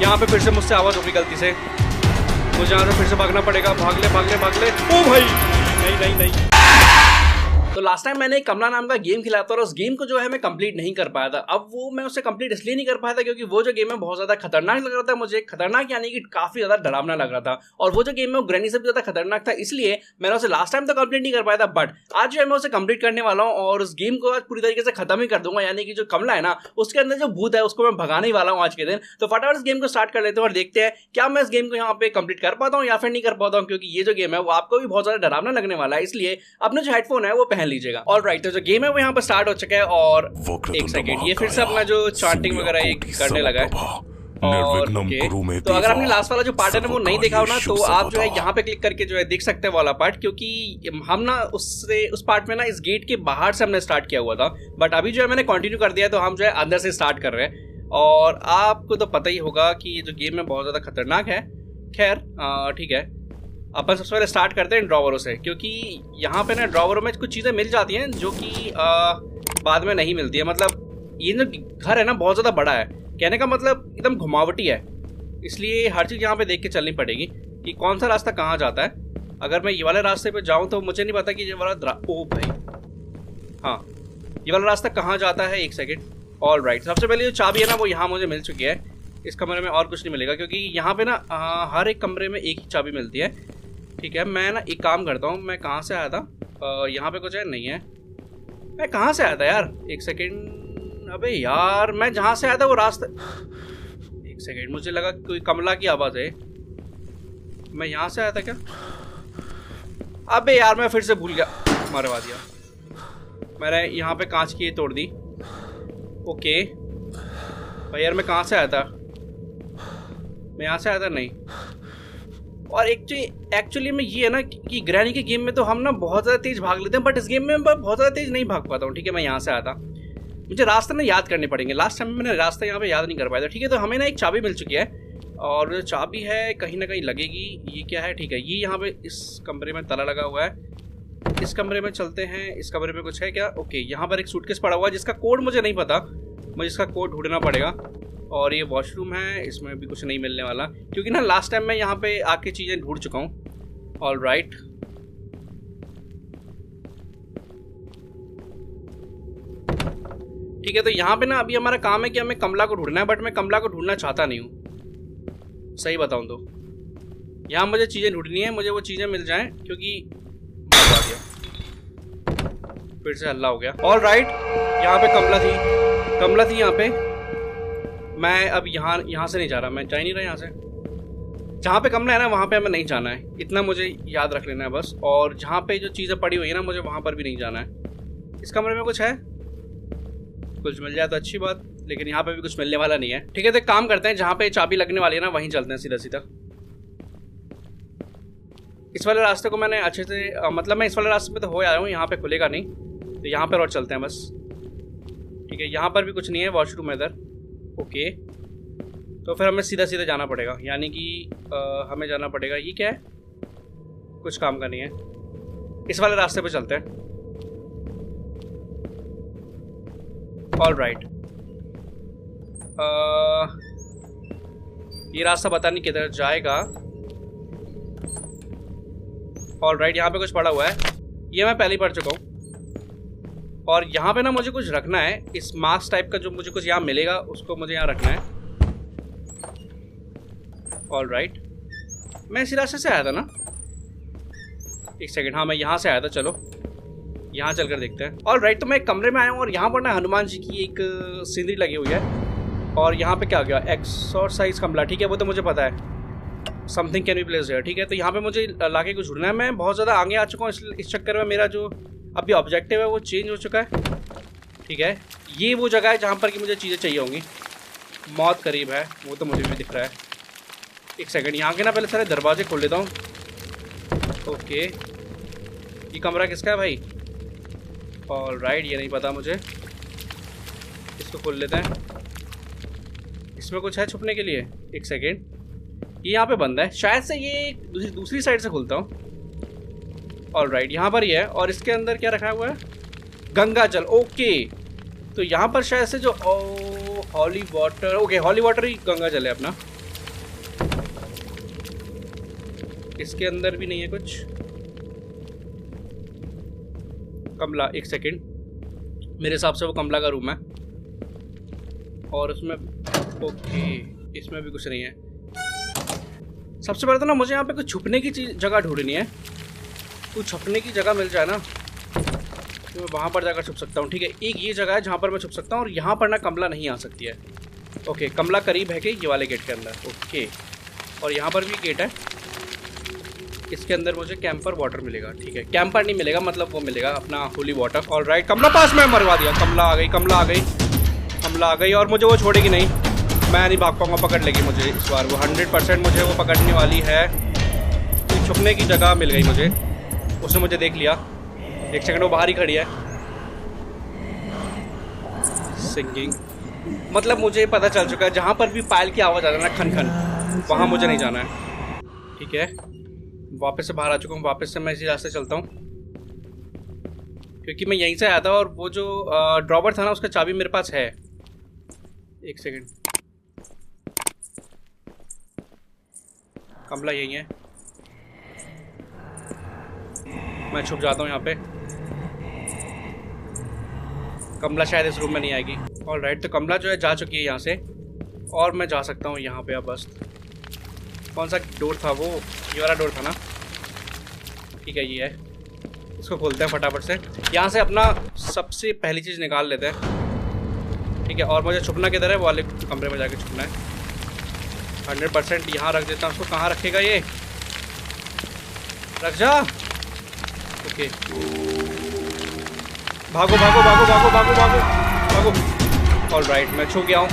यहाँ पे फिर से मुझसे आवाज़ होगी गलती से, मुझे यहाँ से फिर से भागना पड़ेगा। भाग ले भाग ले भाग ले। ओ भाई नहीं नहीं नहीं। तो लास्ट टाइम मैंने कमला नाम का गेम खिलाया था और उस गेम को जो है मैं कंप्लीट नहीं कर पाया था। अब वो मैं उसे कंप्लीट इसलिए नहीं कर पाया था क्योंकि वो जो गेम है बहुत ज्यादा खतरनाक लग रहा था मुझे। खतरनाक यानी कि काफी ज्यादा डरावना लग रहा था, और वो जो गेम है वो ग्रैनी से भी ज्यादा खतरनाक था, इसलिए मैंने उसे लास्ट टाइम तो कंप्लीट नहीं कर पाया था। बट आज जो है मैं उसे कंप्लीट करने वाला हूँ और उस गेम को आज पूरी तरीके से खत्म ही कर दूंगा। यानी कि जो कमला है ना, उसके अंदर जो भूत है उसको मैं भगाने ही वाला हूँ आज के दिन। तो फटाफट इस गेम को स्टार्ट कर लेते हैं और देखते हैं क्या मैं इस गेम को यहाँ पे कंप्लीट कर पाता हूँ या फिर नहीं कर पाता हूँ, क्योंकि ये जो गेम है वो आपको भी बहुत ज्यादा डरावना लगने वाला है, इसलिए अपने जो हेडफोन है वो पहन लीजिएगा। ऑलराइट, तो जो गेम है वो यहाँ पर स्टार्ट हो चुका है और एक सेकेंड, ये फिर से अपना जो चांटिंग वगैरह ये करने लगा है। और तो अगर आपने लास्ट वाला जो पार्ट है ना वो नहीं देखा हो ना, तो आप जो है यहाँ पे क्लिक करके जो है देख सकते हैं वाला पार्ट, क्योंकि हम ना उस पार्ट में ना इस गेट के बाहर से हमने स्टार्ट किया हुआ था, बट अभी जो है मैंने कंटिन्यू कर दिया है, तो हम जो है अंदर से स्टार्ट कर रहे हैं। और आपको तो पता ही होगा कि ये जो गेम है बहुत ज़्यादा खतरनाक है। खैर ठीक है, अपन सबसे पहले स्टार्ट करते हैं ड्रॉवरों से, क्योंकि यहाँ पे ना ड्रॉवरों में कुछ चीज़ें मिल जाती हैं जो कि बाद में नहीं मिलती है। मतलब ये जो घर है ना बहुत ज़्यादा बड़ा है, कहने का मतलब एकदम घुमावटी है, इसलिए हर चीज़ यहाँ पे देख के चलनी पड़ेगी कि कौन सा रास्ता कहाँ जाता है। अगर मैं ये वाले रास्ते पे जाऊँ तो मुझे नहीं पता कि ये वाला ओ भाई हाँ, ये वाला रास्ता कहाँ जाता है। एक सेकेंड। ऑल राइट, सबसे पहले जो चाबी है ना वो यहाँ मुझे मिल चुकी है। इस कमरे में और कुछ नहीं मिलेगा, क्योंकि यहाँ पे ना हर एक कमरे में एक ही चाबी मिलती है। ठीक है, मैं ना एक काम करता हूँ, मैं कहाँ से आया था, यहाँ पे कुछ है नहीं है। मैं कहाँ से आया था यार, एक सेकेंड। अबे यार मैं जहाँ से आया था वो रास्ता, एक सेकेंड, मुझे लगा कोई कमला की आवाज़ है। मैं यहाँ से आया था क्या? अबे यार मैं फिर से भूल गया, मरवा दिया मैंने। यहाँ पे कांच की तोड़ दी। ओके भाई यार मैं कहाँ से आया था? मैं यहाँ से आया था नहीं। और एक्चुअली में ये है ना कि ग्रैनी के गेम में तो हम ना बहुत ज़्यादा तेज़ भाग लेते हैं, बट इस गेम में मैं बहुत ज़्यादा तेज़ नहीं भाग पाता हूँ। ठीक है, मैं यहाँ से आया था, मुझे रास्ते ना याद करने पड़ेंगे। लास्ट टाइम मैंने रास्ता यहाँ पे याद नहीं कर पाया था। ठीक है, तो हमें ना एक चाबी मिल चुकी है और जो चाबी है कहीं ना कहीं लगेगी। ये क्या है? ठीक है, ये यहाँ पे इस कमरे में ताला लगा हुआ है। इस कमरे में चलते हैं। इस कमरे में कुछ है क्या? ओके, यहाँ पर एक सूटकेस पड़ा हुआ है जिसका कोड मुझे नहीं पता, मुझे इसका कोड ढूंढना पड़ेगा। और ये वॉशरूम है, इसमें भी कुछ नहीं मिलने वाला, क्योंकि ना लास्ट टाइम मैं यहाँ पे आके चीज़ें ढूंढ चुका हूँ। ऑल राइट, ठीक है, तो यहाँ पे ना अभी हमारा काम है कि हमें कमला को ढूंढना है, बट मैं कमला को ढूंढना चाहता नहीं हूँ, सही बताऊँ तो। यहाँ मुझे चीज़ें ढूंढनी है, मुझे वो चीज़ें मिल जाएं, क्योंकि आ गया फिर से हल्ला हो गया। ऑल राइट, यहाँ पे कमला थी यहाँ पे। मैं अब यहाँ से नहीं जा रहा, मैं जा ही नहीं रहा यहाँ से। जहाँ पे कमला है ना वहाँ पे हमें नहीं जाना है, इतना मुझे याद रख लेना है बस। और जहाँ पे जो चीज़ें पड़ी हुई है ना, मुझे वहाँ पर भी नहीं जाना है। इस कमरे में कुछ है, कुछ मिल जाए तो अच्छी बात, लेकिन यहाँ पे भी कुछ मिलने वाला नहीं है। ठीक है, तो काम करते हैं, जहाँ पे चाबी लगने वाली है ना वहीं चलते हैं सीधा सीधा। इस वाले रास्ते को मैंने अच्छे से मतलब मैं इस वाले रास्ते पे तो हो आया हूँ, यहाँ पे खुलेगा नहीं, तो यहाँ पर और चलते हैं बस। ठीक है, यहाँ पर भी कुछ नहीं है, वॉशरूम है इधर। ओके, तो फिर हमें सीधा सीधा जाना पड़ेगा, यानी कि हमें जाना पड़ेगा। ये क्या है? कुछ काम का नहीं है, इस वाले रास्ते पे चलते हैं। ऑल राइट, ये रास्ता पता नहीं किधर जाएगा। ऑल राइट, यहाँ पे कुछ पड़ा हुआ है, ये मैं पहले ही पढ़ चुका हूँ। और यहाँ पे ना मुझे कुछ रखना है, इस मास्क टाइप का जो मुझे कुछ यहाँ मिलेगा उसको मुझे यहाँ रखना है। ऑल राइट, मैं इसी रास्ते से आया था ना? एक सेकंड, हाँ मैं यहाँ से आया था, चलो यहाँ चलकर देखते हैं। ऑल राइट, तो मैं एक कमरे में आया हूँ और यहाँ पर ना हनुमान जी की एक सीनरी लगी हुई है। और यहाँ पे क्या आ गया? एक्सरसाइज कमला। ठीक है, वो तो मुझे पता है, something can be placed here. ठीक है, तो यहाँ पे मुझे लाके कुछ ढूंढना है। मैं बहुत ज़्यादा आगे आ चुका हूँ, इस चक्कर में मेरा जो अभी ऑब्जेक्टिव है वो चेंज हो चुका है। ठीक है, ये वो जगह है जहाँ पर कि मुझे चीज़ें चाहिए होंगी। मौत करीब है, वो तो मुझे भी दिख रहा है। एक सेकंड, यहाँ के ना पहले सारे दरवाजे खोल लेता हूँ। ओके, ये कमरा किसका है भाई? ऑल राइट, ये नहीं पता मुझे, इसको खोल लेते हैं। इसमें कुछ है छुपने के लिए? एक सेकेंड, ये यहाँ पे बंद है, शायद से ये दूसरी साइड से खुलता हूँ। ऑल राइट, यहाँ पर ही है। और इसके अंदर क्या रखा हुआ है? गंगा जल। ओके, तो यहाँ पर शायद से जो हॉली वाटर, ओके हॉली वाटर ही गंगा जल है अपना। इसके अंदर भी नहीं है कुछ। कमला, एक सेकंड, मेरे हिसाब से वो कमला का रूम है और उसमें ओके इसमें भी कुछ नहीं है। सबसे पहले तो ना मुझे यहाँ पे कुछ छुपने की जगह ढूंढनी है। कुछ छुपने की जगह मिल जाए ना तो मैं वहाँ पर जाकर छुप सकता हूँ। ठीक है, एक ये जगह है जहाँ पर मैं छुप सकता हूँ और यहाँ पर ना कमला नहीं आ सकती है। ओके, कमला करीब है कि ये वाले गेट के अंदर। ओके, और यहाँ पर भी गेट है, इसके अंदर मुझे कैंपर वाटर मिलेगा। ठीक है, कैंपर नहीं मिलेगा, मतलब वो मिलेगा अपना होली वाटर। ऑलराइट, कमला पास में मरवा दिया। कमला आ गई, कमला आ गई, कमला आ गई और मुझे वो छोड़ेगी नहीं। मैं नहीं भाग पाऊंगा, पकड़ लेगी मुझे इस बार वो 100% मुझे वो पकड़ने वाली है। तो छुपने की जगह मिल गई मुझे, उसने मुझे देख लिया। एक सेकंड, वो बाहर ही खड़ी है। सिंगिंग, मतलब मुझे पता चल चुका है जहाँ पर भी पायल की आवाज़ आ रहा है ना खन खन, वहाँ मुझे नहीं जाना है। ठीक है, वापस से बाहर आ चुका हूँ। वापस से मैं इसी रास्ते चलता हूँ क्योंकि मैं यहीं से आया था और वो जो ड्रॉवर था ना उसका चाबी मेरे पास है। एक सेकंड, कमला यहीं है, मैं छुप जाता हूँ यहाँ पे। कमला शायद इस रूम में नहीं आएगी। ऑलराइट, तो कमला जो है जा चुकी है यहाँ से और मैं जा सकता हूँ यहाँ पे। अब बस कौन सा डोर था वो, ये वाला डोर था ना। ठीक है, ये है, इसको खोलते हैं फटाफट से। यहाँ से अपना सबसे पहली चीज़ निकाल लेते हैं। ठीक है, और मुझे छुपना किधर है, वो वाले कमरे में जाके छुपना है। 100% यहाँ रख देता हूँ उसको। कहाँ रखेगा ये, रख जा। ओके, भागो भागो भागो भागो भागो भागो भागो। ऑलराइट, मैं छू गया हूँ।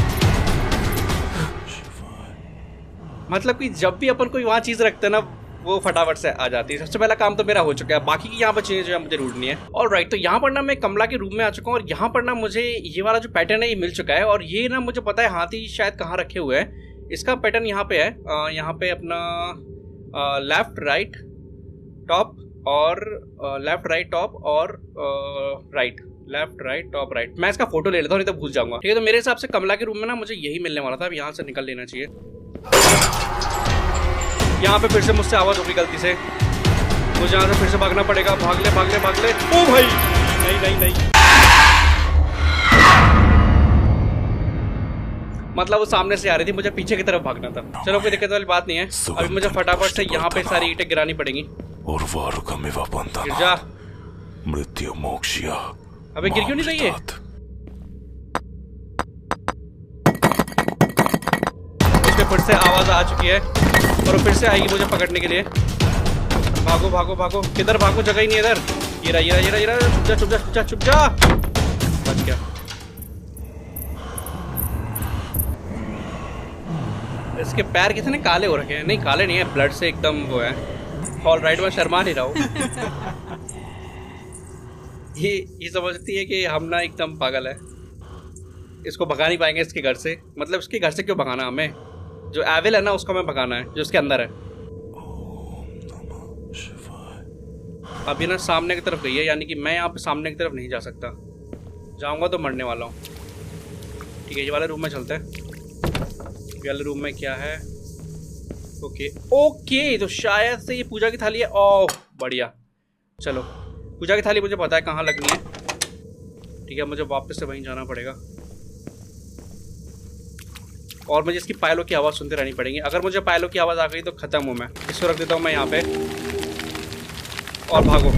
मतलब कि जब भी अपन कोई वहाँ चीज़ रखते हैं ना वो फटाफट से आ जाती है। सबसे पहला काम तो मेरा हो चुका है, बाकी की यहाँ पर चीज़ें जो है मुझे ढूंढनी है। ऑलराइट, तो यहाँ पर ना मैं कमला के रूम में आ चुका हूँ और यहाँ पर ना मुझे ये वाला जो पैटर्न है ये मिल चुका है। और ये ना मुझे पता है हाथी शायद कहाँ रखे हुए हैं। इसका पैटर्न यहाँ पे है, यहाँ पे अपना लेफ्ट राइट टॉप और लेफ्ट राइट टॉप और right, left right top right. मैं इसका फोटो ले लेता हूँ नहीं तो भूल जाऊंगा। ठीक है, तो मेरे हिसाब से कमला के रूम में ना मुझे यही मिलने वाला था। अब यहाँ से निकल लेना चाहिए। यहाँ पे फिर से मुझसे आवाज़ होगी गलती से, मुझे यहाँ से फिर से भागना पड़ेगा। भाग ले भाग ले भाग ले। ओ भाई, नहीं नहीं नहीं, मतलब वो सामने से आ रही थी, मुझे पीछे की तरफ भागना था। चलो कोई दिक्कत वाली बात नहीं है। अभी मुझे फटाफट से यहाँ पे सारी ईंटें गिरानी पड़ेंगी। गिर जा। मृत्यु मोक्षिया। अबे गिर क्यों नहीं रही है? उसके फिर से आवाज आ चुकी है और वो फिर से आएगी मुझे पकड़ने के लिए। भागो भागो भागो, किधर भागो, जगह ही नहीं इधर। ये रहा ये रहा ये रहा ये रहा। छुप जा छुप जा छुप जा छुप जा। बच गया। इसके पैर कितने काले हो रखे हैं। नहीं काले नहीं है, ब्लड से एकदम वो है। ऑलराइट, मैं शर्मा नहीं रहा हूँ। ये समझती है कि हम ना एकदम पागल है, इसको भगा नहीं पाएंगे इसके घर से। मतलब इसके घर से क्यों भगाना हमें, जो एविल है ना उसको हमें भगाना है जो उसके अंदर है। अभी ना सामने की तरफ गई है, यानी कि मैं यहाँ पे सामने की तरफ नहीं जा सकता। जाऊँगा तो मरने वाला हूँ। ठीक है, ये वाले रूम में चलते हैं। ये वाले रूम में क्या है? ओके ओके, तो शायद से ये पूजा की थाली है। ओह बढ़िया, चलो पूजा की थाली मुझे पता है कहाँ लगनी है। ठीक है, मुझे वापस से वहीं जाना पड़ेगा और मुझे इसकी पायलों की आवाज़ सुनते रहनी पड़ेगी। अगर मुझे पायलों की आवाज़ आ गई तो ख़त्म हूँ मैं। इसको रख देता हूँ मैं यहाँ पे और भागो।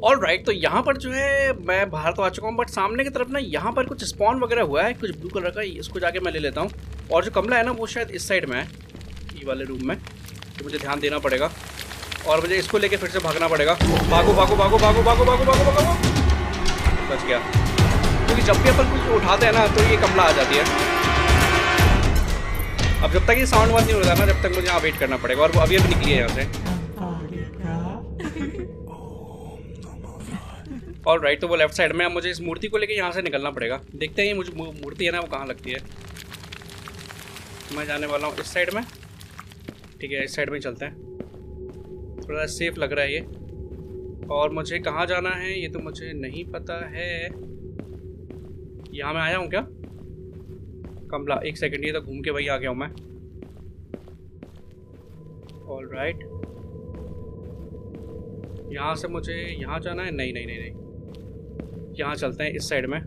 ऑलराइट, तो यहाँ पर जो है मैं बाहर तो आ चुका हूँ, बट सामने की तरफ ना यहाँ पर कुछ स्पॉन वगैरह हुआ है, कुछ ब्लू कलर का। इसको जाके मैं ले लेता हूँ। और जो कमला है ना वो शायद इस साइड में है, ये वाले रूम में, तो मुझे ध्यान देना पड़ेगा और मुझे इसको लेके फिर से भागना पड़ेगा। भागो भागो भागो भागो भागो भागो भागो भागो। बच गया, क्योंकि जब भी अपन कुछ उठाते हैं ना तो ये कमला आ जाती है। अब जब तक ये साउंड बंद नहीं होता ना, जब तक मुझे यहाँ वेट करना पड़ेगा। और वो अभी निकली है यहाँ से। ऑलराइट, तो वो लेफ्ट साइड में। अब मुझे इस मूर्ति को लेके यहाँ से निकलना पड़ेगा। देखते हैं ये मुझे मूर्ति है ना वो कहाँ लगती है। मैं जाने वाला हूँ इस साइड में। ठीक है, इस साइड में चलते हैं, थोड़ा सेफ लग रहा है ये। और मुझे कहाँ जाना है ये तो मुझे नहीं पता है। यहाँ मैं आया हूँ क्या? कमला, एक सेकंड, ये तो घूम के वही आ गया हूँ मैं। ऑलराइट, यहाँ से मुझे यहाँ जाना है। नहीं नहीं नहीं नहीं, यहाँ चलते हैं इस साइड में,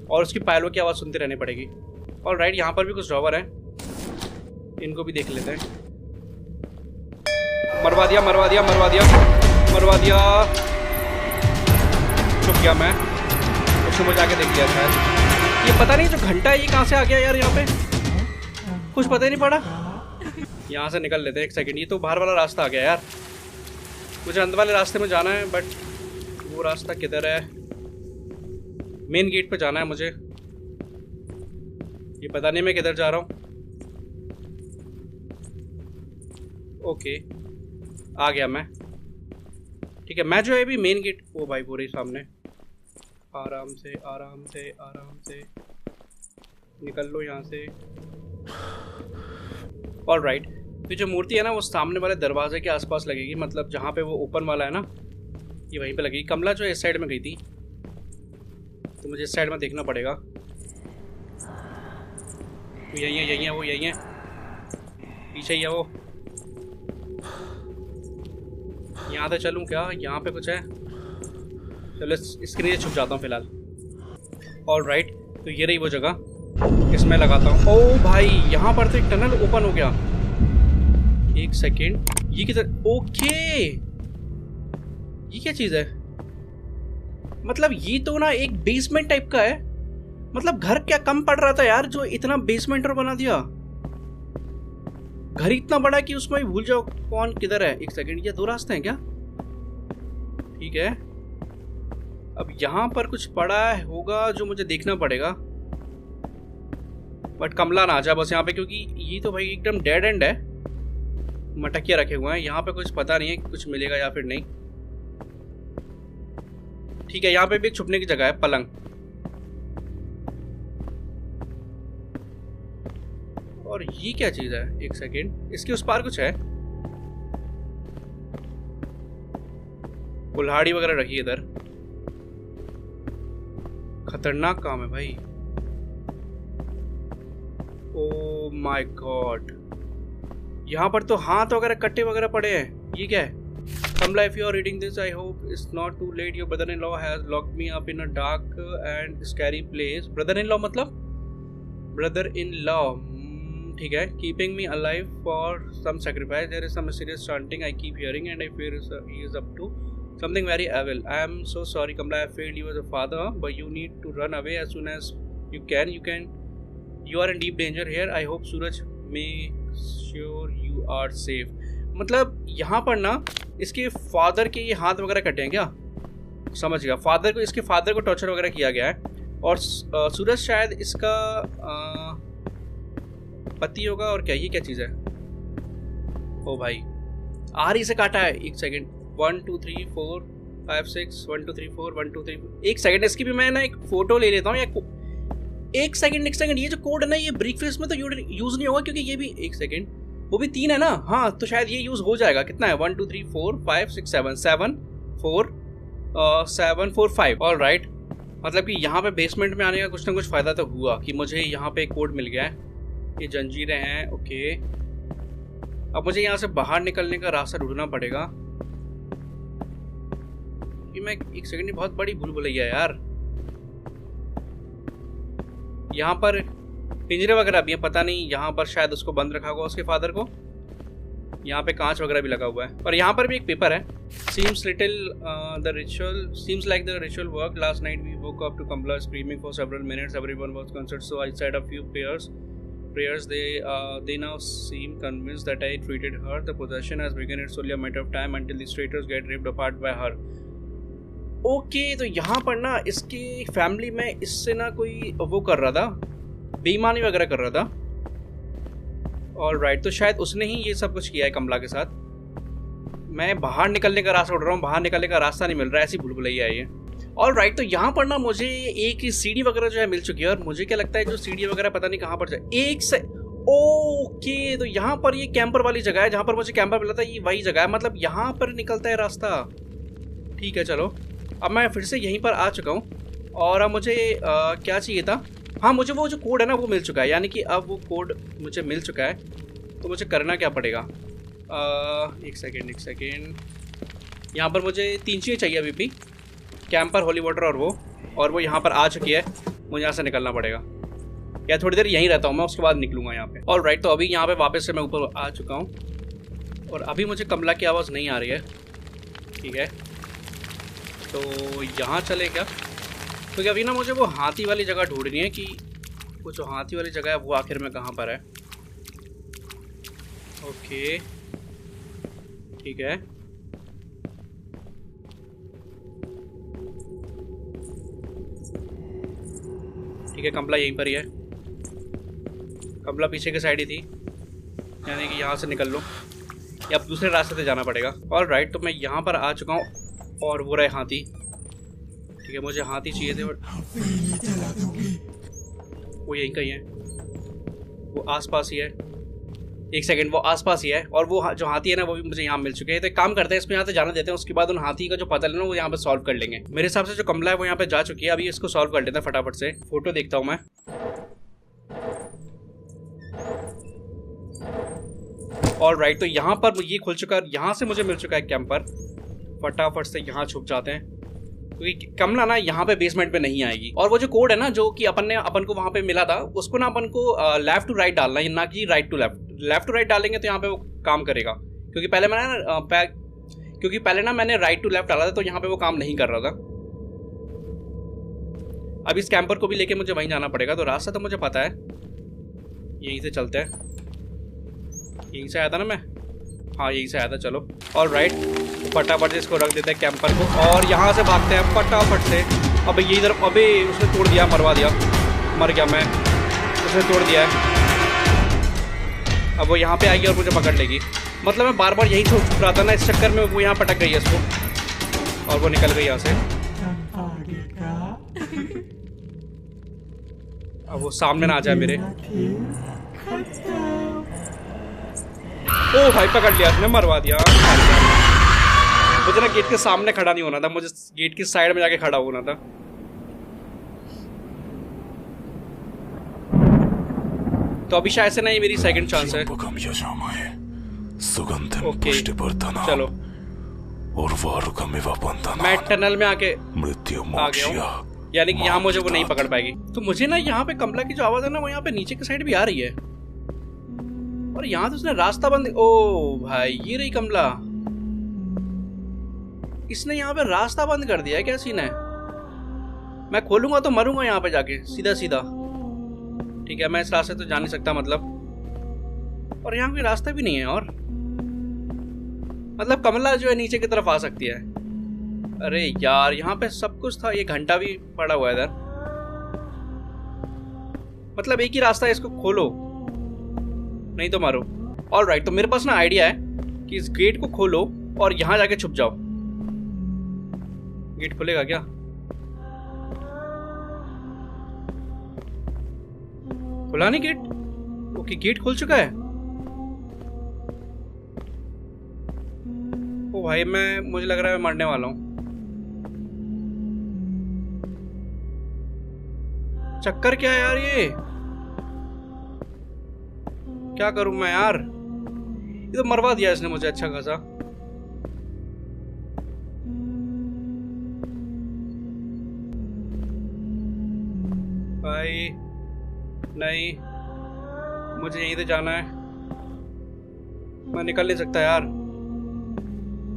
और उसकी पायलों की आवाज़ सुनती रहनी पड़ेगी। ऑलराइट, यहाँ पर भी कुछ ड्रॉवर हैं, इनको भी देख लेते हैं। मरवा दिया मरवा दिया मरवा दिया मरवा दिया। चुप गया मैं, उसने मुझे आके देख लिया शायद। ये पता नहीं जो घंटा है ये कहाँ से आ गया यार, यहाँ पे कुछ पता ही नहीं पड़ा। यहाँ से निकल लेते हैं, एक सेकंड। ये तो बाहर वाला रास्ता आ गया यार, मुझे अंदर वाले रास्ते में जाना है, बट वो रास्ता किधर है? मेन गेट पे जाना है मुझे, ये पता नहीं मैं किधर जा रहा हूँ। ओके, आ गया मैं। ठीक है, मैं जो है अभी मेन गेट, ओ भाई पूरे सामने। आराम से आराम से आराम से निकल लो यहाँ से। ऑलराइट, ये जो मूर्ति है ना वो सामने वाले दरवाजे के आसपास लगेगी, मतलब जहाँ पे वो ओपन वाला है ना ये वहीं पे लगेगी। कमला जो इस साइड में गई थी, तो मुझे इस साइड में देखना पड़ेगा। वो यही है, यही है, वो यही है, पीछे ही है वो। यहाँ से चलूँ क्या? यहाँ पे कुछ है? चलो इसके नीचे छुप जाता हूँ फिलहाल। ऑलराइट, तो ये रही वो जगह, इसमें लगाता हूँ। ओ भाई, यहाँ पर तो एक टनल ओपन हो गया। एक सेकेंड, ये किधर? ओके, ये क्या चीज़ है? मतलब ये तो ना एक बेसमेंट टाइप का है। मतलब घर क्या कम पड़ रहा था यार जो इतना बेसमेंट बना दिया। घर इतना बड़ा कि उसमें भूल जाओ कौन किधर है। एक सेकंड, ये दो रास्ते हैं क्या? ठीक है, अब यहाँ पर कुछ पड़ा होगा जो मुझे देखना पड़ेगा, बट कमला ना आ जाए बस यहाँ पे, क्योंकि ये तो भाई एकदम डेड एंड है। मटकिया रखे हुए हैं यहाँ पे, कुछ पता नहीं है कुछ मिलेगा या फिर नहीं। ठीक है, यहाँ पे भी एक छुपने की जगह है, पलंग। और ये क्या चीज है? एक सेकेंड, इसके उस पार कुछ है। कुल्हाड़ी वगैरह रखी है इधर। खतरनाक काम है भाई। ओ माय गॉड, यहाँ पर तो हाथ वगैरह कट्टे वगैरह पड़े हैं। ये क्या है? Kamla, if you are reading this, I hope it's not too late. Your brother-in-law has locked me up in a dark and scary place. Brother-in-law मतलब? Brother-in-law, ठीक है. Keeping me alive for some sacrifice. There is some mysterious chanting I keep hearing, and I fear he is up to something very evil. I am so sorry, Kamla. I failed you as a father, but you need to run away as soon as you can. You are in deep danger here. I hope Suraj makes sure you are safe. मतलब यहाँ पर ना इसके father के ये हाथ वगैरह कटे हैं क्या? समझ गया, फादर को, इसके फादर को टॉर्चर वगैरह किया गया है, और सूरज शायद इसका पति होगा। और क्या, ये क्या चीज़ है? ओ भाई, आरी से काटा है। एक सेकेंड, 1 2 3 4 5 6 1 2 3 4 1 2 3। एक सेकेंड, इसकी भी मैं ना एक फोटो ले लेता हूँ। एक सेकेंड, ये जो कोड है ना ये ब्रेकफास्ट में तो यूज नहीं होगा, क्योंकि ये भी, एक सेकेंड, वो भी 3 है ना। हाँ, तो शायद ये यूज हो जाएगा। कितना है? 1 2 3 4 5 6 7 7 4 7 4 5। ऑल राइट, मतलब कि यहाँ पे बेसमेंट में आने का कुछ ना कुछ फायदा तो हुआ कि मुझे यहाँ पे एक कोड मिल गया है। ये जंजीरें हैं, ओके। अब मुझे यहाँ से बाहर निकलने का रास्ता ढूंढना पड़ेगा। कि मैं, एक सेकंड, बहुत बड़ी भूल भुलैया यार। यहाँ पर पिंजरे वगैरह भी है, पता नहीं यहाँ पर शायद उसको बंद रखा होगा, उसके फादर को। यहाँ पे कांच वगैरह भी लगा हुआ है, और यहाँ पर भी एक पेपर है। Seems like the ritual worked. Last night we woke up to Kamla screaming for several minutes. Everyone was concerned, so I said a few prayers. They now seem convinced that I treated her. The possession has begun. It's only a matter of time until the traitors get ripped apart by her. Okay, तो यहाँ पर ना इसकी family में इससे ना कोई वो कर रहा था, बेईमानी वगैरह कर रहा था। ऑल राइट, तो शायद उसने ही ये सब कुछ किया है कमला के साथ। मैं बाहर निकलने का रास्ता ढूंढ रहा हूँ, बाहर निकलने का रास्ता नहीं मिल रहा है, ऐसी भूल भुलैया है ये। ऑल राइट, तो यहाँ पर ना मुझे एक सीढ़ी वगैरह जो है मिल चुकी है, और मुझे क्या लगता है जो सीढ़ी वगैरह पता नहीं कहाँ पर जाए। एक से ओके, तो यहाँ पर ये कैंपर वाली जगह है, जहाँ पर मुझे कैंपर मिला था, ये वही जगह है। मतलब यहाँ पर निकलता है रास्ता। ठीक है, चलो, अब मैं फिर से यहीं पर आ चुका हूँ, और अब मुझे क्या चाहिए था? हाँ, मुझे वो जो कोड है ना वो मिल चुका है, यानी कि अब वो कोड मुझे मिल चुका है। तो मुझे करना क्या पड़ेगा? एक सेकेंड। यहाँ पर मुझे 3 चीज़ें चाहिए अभी भी, कैंपर, होली वाटर और वो यहाँ पर आ चुकी है। मुझे यहाँ से निकलना पड़ेगा, या थोड़ी देर यहीं रहता हूँ मैं, उसके बाद निकलूँगा यहाँ पे। ऑलराइट, तो अभी यहाँ पे वापस से मैं ऊपर आ चुका हूँ और अभी मुझे कमला की आवाज़ नहीं आ रही है। ठीक है, तो यहाँ चले क्या? क्योंकि अभी ना मुझे वो हाथी वाली जगह ढूंढनी है कि वो जो हाथी वाली जगह है वो आखिर में कहाँ पर है। ओके ठीक है, ठीक है, कमला यहीं पर ही है। कमला पीछे की साइड ही थी, यानी कि यहाँ से निकल लो या अब दूसरे रास्ते से जाना पड़ेगा। ऑलराइट, तो मैं यहाँ पर आ चुका हूँ और वो रहे हाथी। ठीक है, मुझे हाथी चाहिए थे और वो यहीं कहीं है, वो आसपास ही है। एक सेकंड, वो आसपास ही है और वो जो हाथी है ना वो भी मुझे यहाँ मिल चुके हैं। तो एक काम करते हैं, इसको यहाँ से जाने देते हैं, उसके बाद उन हाथी का जो पता है ना वो यहाँ पे सॉल्व कर लेंगे। मेरे हिसाब से जो कमला है वो यहाँ पे जा चुकी है, अभी इसको सॉल्व कर लेते हैं फटाफट से। फोटो देखता हूँ मैं। ऑलराइट, तो यहाँ पर ये खुल चुका है, यहाँ से मुझे मिल चुका है कैंपर। फटाफट से यहाँ छुप जाते हैं क्योंकि कमला ना यहाँ पे बेसमेंट पे नहीं आएगी। और वो जो कोड है ना जो कि अपन को वहाँ पे मिला था, उसको ना अपन को लेफ्ट टू राइट डालना है, ना कि right to left. Left to right डालेंगे तो यहाँ पे वो काम करेगा, क्योंकि पहले मैंने राइट टू लेफ्ट डाला था तो यहाँ पे वो काम नहीं कर रहा था। अब इस कैंपर को भी लेके मुझे वहीं जाना पड़ेगा। तो रास्ता तो मुझे पता है, यहीं से चलते हैं। यहीं से आया था ना मैं, हाँ यहीं से आया था। चलो ऑलराइट, फटाफट से इसको रख देते हैं कैंपर को और यहाँ से भागते हैं फटाफट से। अबे ये इधर, अबे उसने तोड़ दिया, मरवा दिया, मर गया मैं, उसने तोड़ दिया है। अब वो यहाँ पे आएगी और मुझे पकड़ लेगी। मतलब मैं बार बार यही छुप रहा था ना, इस चक्कर में वो यहाँ पटक गई है इसको और वो निकल गई यहाँ से। अब वो सामने ना आ जाए मेरे। ओ भाई पकड़ लिया उसने, मरवा दिया। मुझे ना गेट के सामने खड़ा नहीं होना था, मुझे गेट की साइड में जाके खड़ा होना था। तो अभी शायद से नहीं मेरी सेकंड चांस है। ओके चलो, मैं टनल में आके आ गया हूँ, यानी कि यहाँ मुझे वो नहीं पकड़ पाएगी। तो मुझे ना यहाँ पे कमला की जो आवाज है ना वो यहाँ पे नीचे की साइड भी आ रही है और यहाँ तो उसने रास्ता बंद। ओ भाई ये रही कमला, इसने यहाँ पे रास्ता बंद कर दिया है। क्या सीन है? मैं खोलूंगा तो मरूंगा यहाँ पे जाके सीधा सीधा। ठीक है, मैं इस रास्ते तो जा नहीं सकता मतलब, और यहाँ कोई रास्ता भी नहीं है। और मतलब कमला जो है नीचे की तरफ आ सकती है। अरे यार यहाँ पे सब कुछ था, ये घंटा भी पड़ा हुआ है इधर। मतलब एक ही रास्ता है, इसको खोलो नहीं तो मारो। ऑलराइट, तो मेरे पास ना आइडिया है कि इस गेट को खोलो और यहाँ जाके छुप जाओ। गेट खुलेगा क्या? खुला नहीं गेट? ओके गेट खुल चुका है। ओ भाई मुझे लग रहा है मैं मरने वाला हूँ। चक्कर क्या है यार ये? क्या करूं मैं यार? ये तो मरवा दिया इसने मुझे अच्छा खासा। भाई नहीं, मुझे यहीं से जाना है, मैं निकल नहीं सकता यार,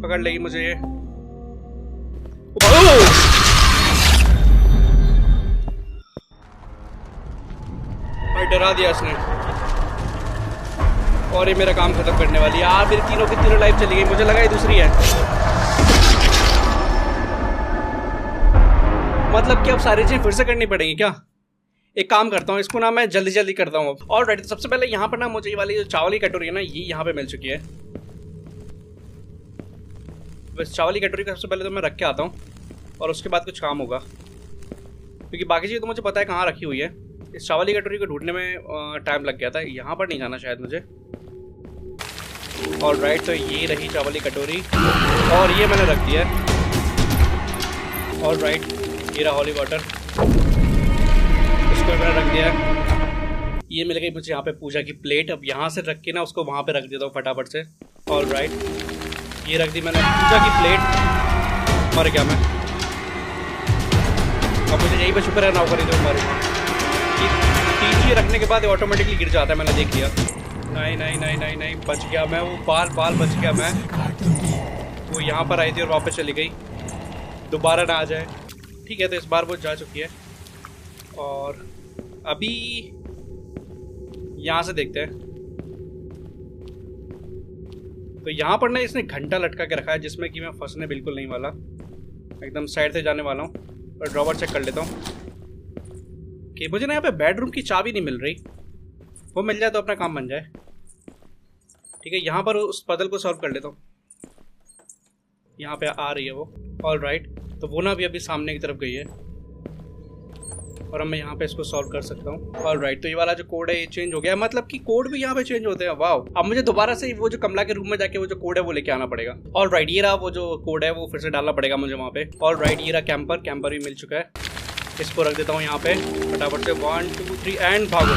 पकड़ लेगी मुझे ये। भाई डरा दिया इसने और ये मेरा काम खत्म करने वाली है यार। मेरी तीनों की तीनों लाइफ चली गई, मुझे लगा ये दूसरी है। मतलब कि अब सारी चीज फिर से करनी पड़ेगी क्या? एक काम करता हूँ, इसको ना मैं जल्दी जल्दी करता हूँ। ऑलराइट, तो सबसे पहले यहाँ पर ना मुझे ये वाली जो चावल की कटोरी है ना ये यहाँ पे मिल चुकी है। बस चावल की कटोरी का सबसे पहले तो मैं रख के आता हूँ और उसके बाद कुछ काम होगा, क्योंकि बाकी चीज़ तो मुझे पता है कहाँ रखी हुई है। इस चावल की कटोरी को ढूंढने में टाइम लग गया था। यहाँ पर नहीं जाना शायद मुझे। ऑलराइट, तो ये रही चावल की कटोरी और ये मैंने रख दिया है। ऑलराइट, ये रहा हॉली वाटर, इसको मैंने रख दिया है। ये मिल गई मुझे यहाँ पे पूजा की प्लेट। अब यहाँ से रख के ना उसको वहाँ पे रख देता हूँ फटाफट से। ऑलराइट, ये रख दी मैंने पूजा की प्लेट। मर गया मैं। अब मुझे यही पे शुक्र है ना ऊपर इधर मारूंगा। 3 चीज़ रखने के बाद ऑटोमेटिकली गिर जाता है, मैंने देख लिया। नहीं नहीं नहीं नहीं नहीं, बच गया मैं। वो बाल बच गया मैं। वो यहाँ पर आई थी और वापस चली गई, दोबारा ना आ जाए। ठीक है, तो इस बार वो जा चुकी है। और अभी यहाँ से देखते हैं। तो यहाँ पर ना इसने घंटा लटका के रखा है, जिसमें कि मैं फंसने बिल्कुल नहीं वाला। एकदम साइड से जाने वाला हूँ और ड्रॉवर चेक कर लेता हूँ कि मुझे ना यहाँ पे बेडरूम की चाबी नहीं मिल रही। वो मिल जाए तो अपना काम बन जाए। ठीक है, यहाँ पर उस पजल को सॉल्व कर लेता हूँ। यहाँ पे आ रही है वो। ऑलराइट, तो वो ना अभी सामने की तरफ गई है और अब मैं यहाँ पे इसको सॉल्व कर सकता हूँ। ऑलराइट, तो ये वाला जो कोड है ये चेंज हो गया, मतलब कि कोड भी यहाँ पे चेंज होते हैं। वाह, अब मुझे दोबारा से वो जो कमला के रूम में जाके वो जो कोड है वो लेके आना पड़ेगा। ऑलराइट, ये रहा वो जो कोड है, वो फिर से डालना पड़ेगा मुझे वहाँ पे। ऑलराइट, ये रहा कैंपर भी मिल चुका है। इसको रख देता हूँ यहाँ पे फटाफट से। 1 2 3 एंड भागो।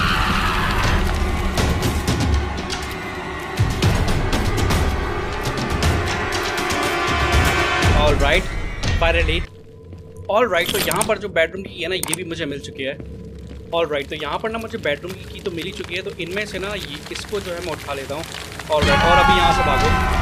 Alright, finally. ऑलराइट, तो यहाँ पर जो बेडरूम की है ना, ये भी मुझे मिल चुकी है। ऑलराइट, तो यहाँ पर ना मुझे बेडरूम की तो मिल ही चुकी है। तो इनमें से ना ये इसको जो है मैं उठा लेता हूँ। ऑलराइट, और अभी यहाँ से भागो।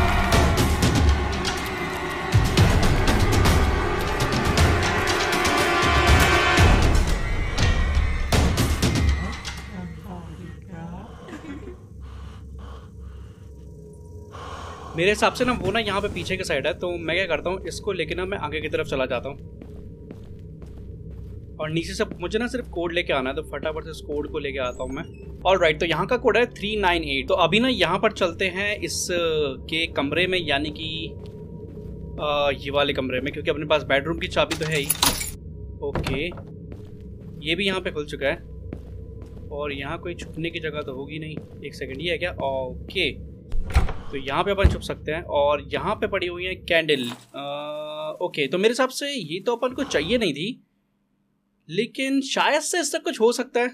मेरे हिसाब से ना वो ना यहाँ पे पीछे के साइड है, तो मैं क्या करता हूँ, इसको लेके ना मैं आगे की तरफ चला जाता हूँ। और नीचे से मुझे ना सिर्फ कोड लेके आना है, तो फटाफट से इस कोड को लेके आता हूँ मैं। ऑलराइट, तो यहाँ का कोड है 398। तो अभी ना यहाँ पर चलते हैं इस के कमरे में, यानी कि ये वाले कमरे में, क्योंकि अपने पास बेडरूम की चाबी तो है ही। ओके, ये भी यहाँ पे खुल चुका है और यहाँ कोई छुपने की जगह तो होगी नहीं। एक सेकेंड, ये है क्या? ओके, तो यहाँ पे अपन छुप सकते हैं। और यहाँ पे पड़ी हुई है कैंडल। ओके, तो मेरे हिसाब से ये तो अपन को चाहिए नहीं थी, लेकिन शायद से इससे कुछ हो सकता है,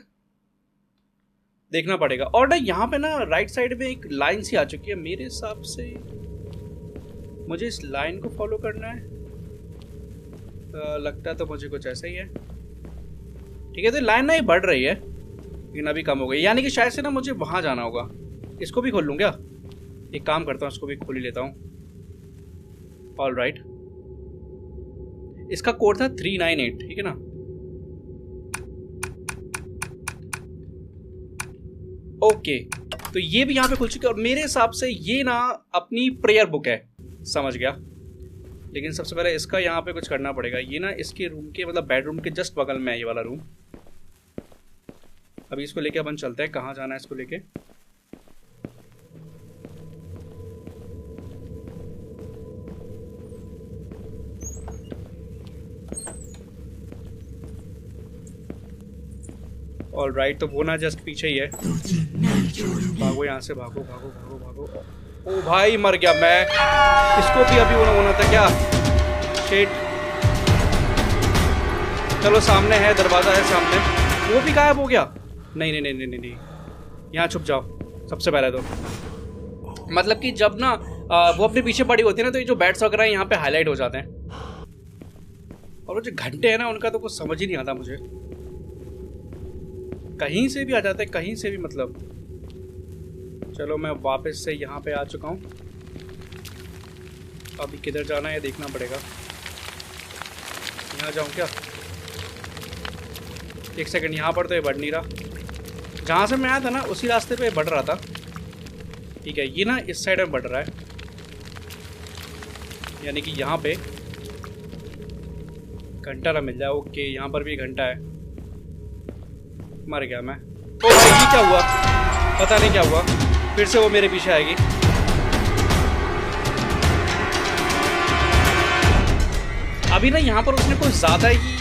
देखना पड़ेगा। और ना यहाँ पे ना राइट साइड में एक लाइन सी आ चुकी है। मेरे हिसाब से मुझे इस लाइन को फॉलो करना है। लगता तो मुझे कुछ ऐसा ही है। ठीक है, तो लाइन ना ये बढ़ रही है, लेकिन अभी कम हो गई, यानी कि शायद से ना मुझे वहां जाना होगा। इसको भी खोल लूँ क्या? एक काम करता हूँ, इसको भी खोल ही लेता हूँ। ऑलराइट, इसका कोड था 398, ठीक है ना? ओके, तो ये भी यहाँ पे खुल चुका है। और मेरे हिसाब से ये ना अपनी प्रेयर बुक है, समझ गया। लेकिन सबसे पहले इसका यहाँ पे कुछ करना पड़ेगा। ये ना इसके रूम के, मतलब बेडरूम के जस्ट बगल में है ये वाला रूम। अभी इसको लेके अपन चलते हैं। कहाँ जाना है इसको लेके? ऑलराइट, तो वो ना जस्ट पीछे ही है। भागो यहाँ से, भागो भागो भागो भागो। ओ भाई, मर गया मैं। इसको भी अभी होना था क्या? शिट। चलो, सामने है, दरवाजा है सामने। वो भी गायब हो गया। नहीं नहीं नहीं नहीं नहीं, नहीं। यहाँ छुप जाओ सबसे पहले तो। मतलब कि जब ना वो अपने पीछे पड़ी होती है ना, तो ये जो बैट्स वगैरह यहाँ पे हाईलाइट हो जाते हैं। और वो जो घंटे हैं ना, उनका तो कुछ समझ ही नहीं आता मुझे। कहीं से भी आ जाते हैं, कहीं से भी, मतलब। चलो, मैं वापस से यहाँ पे आ चुका हूँ। अभी किधर जाना है देखना पड़ेगा। यहाँ जाऊँ क्या? एक सेकंड, यहाँ पर तो ये बढ़ नहीं रहा। जहाँ से मैं आया था ना, उसी रास्ते पे बढ़ रहा था। ठीक है, ये ना इस साइड में बढ़ रहा है, यानी कि यहाँ पे घंटा ना मिल जाए। ओके, यहाँ पर भी घंटा है। मर गया मैं। ओ भाई, ये क्या हुआ? पता नहीं क्या हुआ। फिर से वो मेरे पीछे आएगी। अभी ना यहाँ पर उसने कुछ ज्यादा ही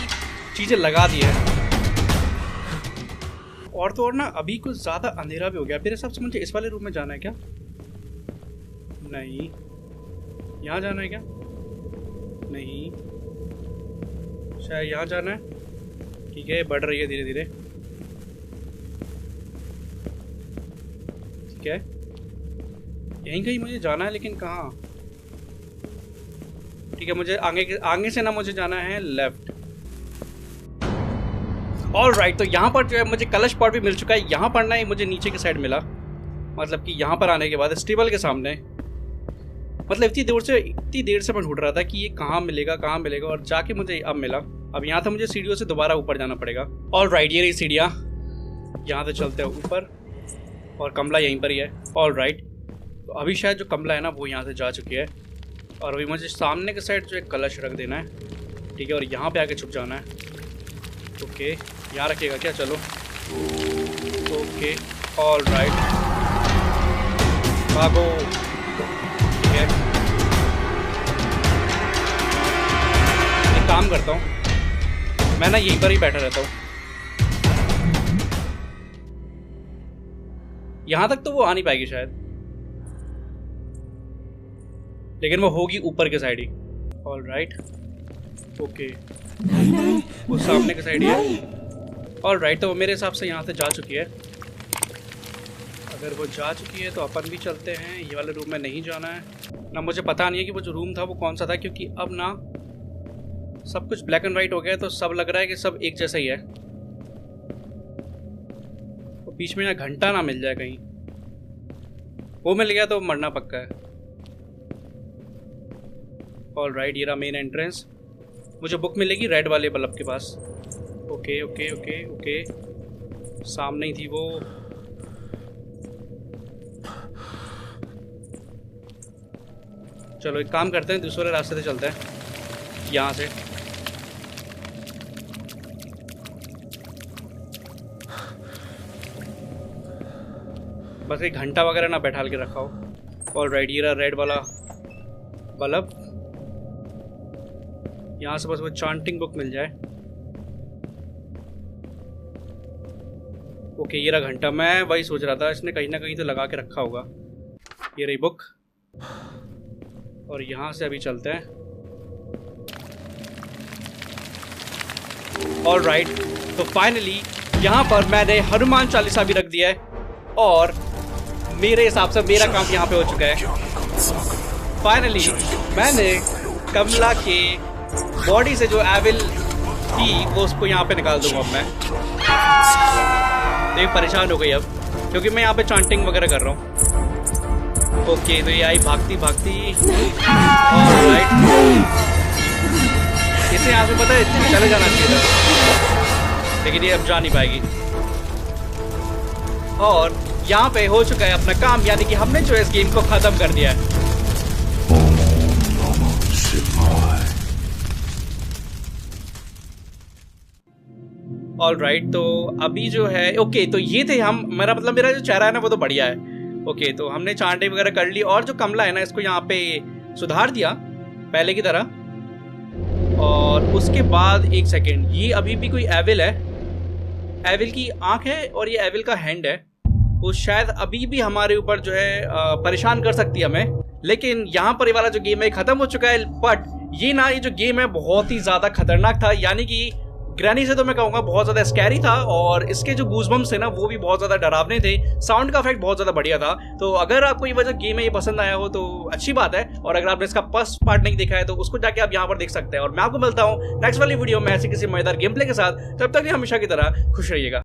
चीजें लगा दी है। और तो और ना अभी कुछ ज्यादा अंधेरा भी हो गया। मेरे हिसाब से मुझे इस वाले रूम में जाना है क्या? नहीं। यहाँ जाना है क्या? नहीं। शायद यहाँ जाना है। ठीक है, बढ़ रही है धीरे धीरे। ठीक है, यहीं कहीं मुझे जाना है, लेकिन कहाँ? ठीक है, मुझे आगे से ना मुझे जाना है लेफ्ट। ऑलराइट, तो यहाँ पर जो है मुझे कलश पॉट भी मिल चुका है। यहाँ पर ना मुझे नीचे की साइड मिला, मतलब कि यहाँ पर आने के बाद स्टेबल के सामने, मतलब इतनी देर से मैं ढूंढ रहा था कि ये कहाँ मिलेगा, और जाके मुझे अब मिला। अब यहाँ तो मुझे सीढ़ियों से दोबारा ऊपर जाना पड़ेगा। ऑलराइट, ये रही सीढ़ियाँ, यहाँ से चलते हैं ऊपर, और कमला यहीं पर ही है। ऑलराइट, तो अभी शायद जो कमला है ना वो यहाँ से जा चुकी है, और अभी मुझे सामने के साइड जो एक कलश रख देना है, ठीक है, और यहाँ पे आके छुप जाना है। ओके, यहाँ रखिएगा क्या? चलो, ओके, ऑलराइट, भागो। ठीक है, एक काम करता हूँ, मैं ना यहीं पर ही बैठा रहता हूँ। यहाँ तक तो वो आ नहीं पाएगी शायद, लेकिन वो होगी ऊपर के साइड ही। ऑलराइट, ओके, वो सामने के साइड ही है। ऑलराइट, तो वो मेरे हिसाब से यहाँ से जा चुकी है। अगर वो जा चुकी है तो अपन भी चलते हैं। ये वाले रूम में नहीं जाना है ना, मुझे पता नहीं है कि वो जो रूम था वो कौन सा था, क्योंकि अब ना सब कुछ ब्लैक एंड वाइट हो गया, तो सब लग रहा है कि सब एक जैसा ही है। तो बीच में यहाँ घंटा ना मिल जाए कहीं, वो मिल गया तो मरना पक्का है। ऑलराइट, ये रहा मेन एंट्रेंस। मुझे बुक मिलेगी रेड वाले बल्ब के पास। ओके ओके ओके ओके, सामने ही थी वो। चलो एक काम करते हैं, दूसरे रास्ते से चलते हैं, यहाँ से। बस एक घंटा वगैरह ना बैठाल के रखा हो। ऑलराइट, ये रहा रेड वाला बल्ब। यहाँ से बस वो चांटिंग बुक मिल जाए। ओके, ये रहा घंटा। मैं वही सोच रहा था, इसने कहीं ना कहीं तो लगा के रखा होगा। ये रही बुक, और यहाँ से अभी चलते हैं। ऑलराइट, तो फाइनली यहाँ पर मैंने हनुमान चालीसा भी रख दिया है, और मेरे हिसाब से मेरा काम यहाँ पे हो चुका है। फाइनली मैंने कमला के बॉडी से जो एविल थी वो उसको यहाँ पे निकाल दूंगा अब मैं। तो ये परेशान हो गई अब, क्योंकि मैं यहाँ पे चांटिंग वगैरह कर रहा हूँ। ओके, तो ये आई भागती भागती। ऑलराइट, इसे यहाँ से पता है चले जाना चाहिए था, लेकिन ये अब जा नहीं पाएगी। और यहाँ पे हो चुका है अपना काम, यानी कि हमने जो इस गेम को खत्म कर दिया है। ऑलराइट, तो अभी जो है ओके, तो ये थे हम। मेरा जो चेहरा है ना वो तो बढ़िया है। ओके, तो हमने चांटिंग वगैरह कर ली, और जो कमला है ना इसको यहाँ पे सुधार दिया पहले की तरह। और उसके बाद एक सेकेंड, ये अभी भी कोई एविल है, एविल की आंख है और ये एविल का हैंड है। वो शायद अभी भी हमारे ऊपर जो है परेशान कर सकती है हमें। लेकिन यहाँ पर ये वाला जो गेम है खत्म हो चुका है। बट ये जो गेम है बहुत ही ज्यादा खतरनाक था, यानी कि ग्रैनी से तो मैं कहूँगा बहुत ज़्यादा स्कैरी था, और इसके जो गूज़बम्स थे ना वो भी बहुत ज़्यादा डरावने थे। साउंड का इफेक्ट बहुत ज़्यादा बढ़िया था। तो अगर आपको ये वजह गेम है ये पसंद आया हो तो अच्छी बात है, और अगर आपने इसका फर्स्ट पार्ट नहीं देखा है तो उसको जाके आप यहाँ पर देख सकते हैं। और मैं आपको मिलता हूँ नेक्स्ट वाली वीडियो में ऐसे किसी मजेदार गेम प्ले के साथ। तब तक हमेशा की तरह खुश रहिएगा।